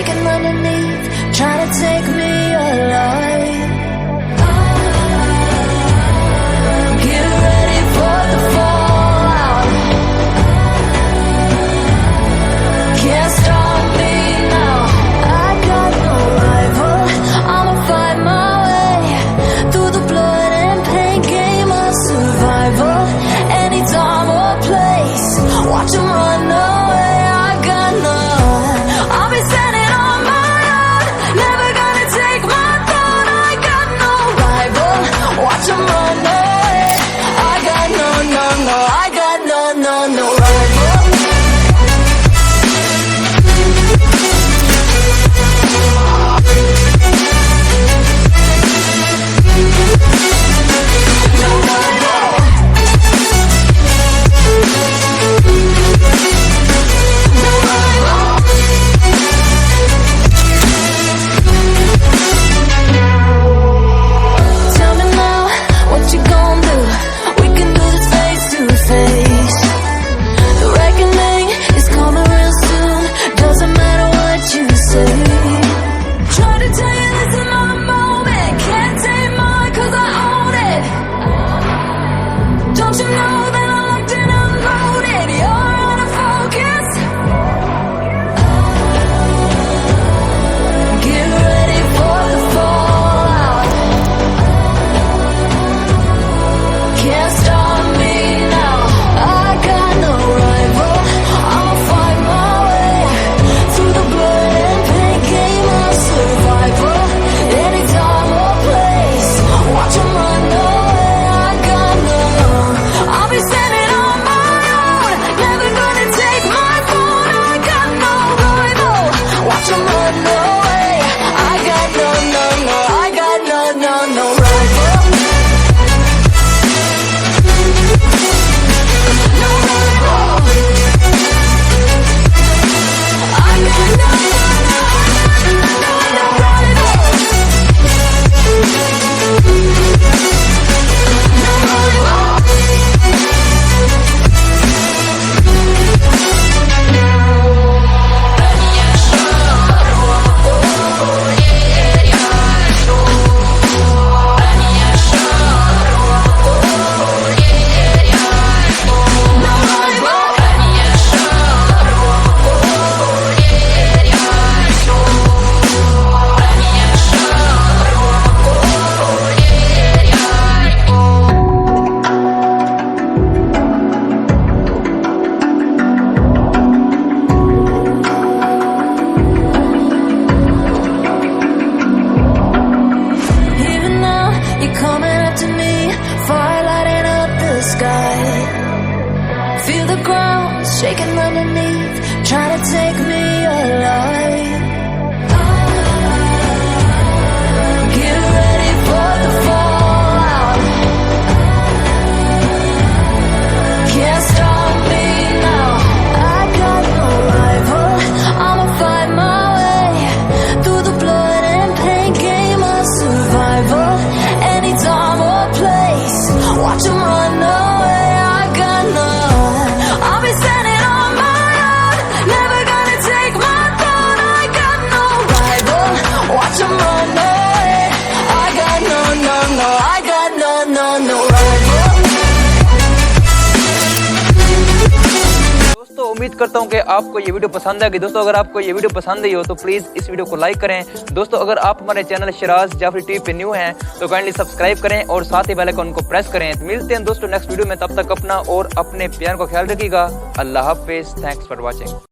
shaking underneath, trying to take me alive. Get ready for the fallout. Can't stop me now. I got no rival. I'ma fight my way through the blood and pain, game of survival. Any time or place, watch 'em run away. I got none. I'll be standing on my own, never gonna take my throne. I got no rival. Watch 'em run away. I got no, I got no rival. Tell me now, what you gonna do? We can do this face to face. The reckoning is coming real soon. Doesn't matter what you say. Try to tell you this is my moment. Can't take mine 'cause I own it. Don't you know that I'm locked and unloaded? You're out of focus. Get ready for the fallout. Can't stop me now. I got no rival. I'll fight my way through the blood and pain, game of survival. Any time or place, watch 'em run away. I got none. I'll be standing on my own, never gonna take my phone. I got no rival. Watch 'em run away. I got no, I got no rival. No rival. I got no feel the ground shaking underneath, trying to take me alive. Get ready for the fallout. Can't stop me now. I got no rival. I'ma fight my way through the blood and pain, game of survival. Any time or place, watch 'em run away. I got none. I'll be standing on my own, never gonna take my throne. I got no rival. Watch 'em run away. I got no, I got no rival. दोस्तों उम्मीद करता हूं कि आपको ये video पसंद आएगी। दोस्तों अगर आपको ये वीडियो पसंद आई हो तो प्लीज इस वीडियो को लाइक करें। दोस्तों अगर आप हमारे चैनल शिराज जाफरी टीवी पे न्यू हैं तो काइंडली सब्सक्राइब करें और साथ ही बेल आइकन को प्रेस करें। तो मिलते हैं दोस्तों नेक्स्ट वीडियो में, तब तक अपना और अपने प्यार को ख्याल रखिएगा। अल्लाह हाफिज। Thanks for watching.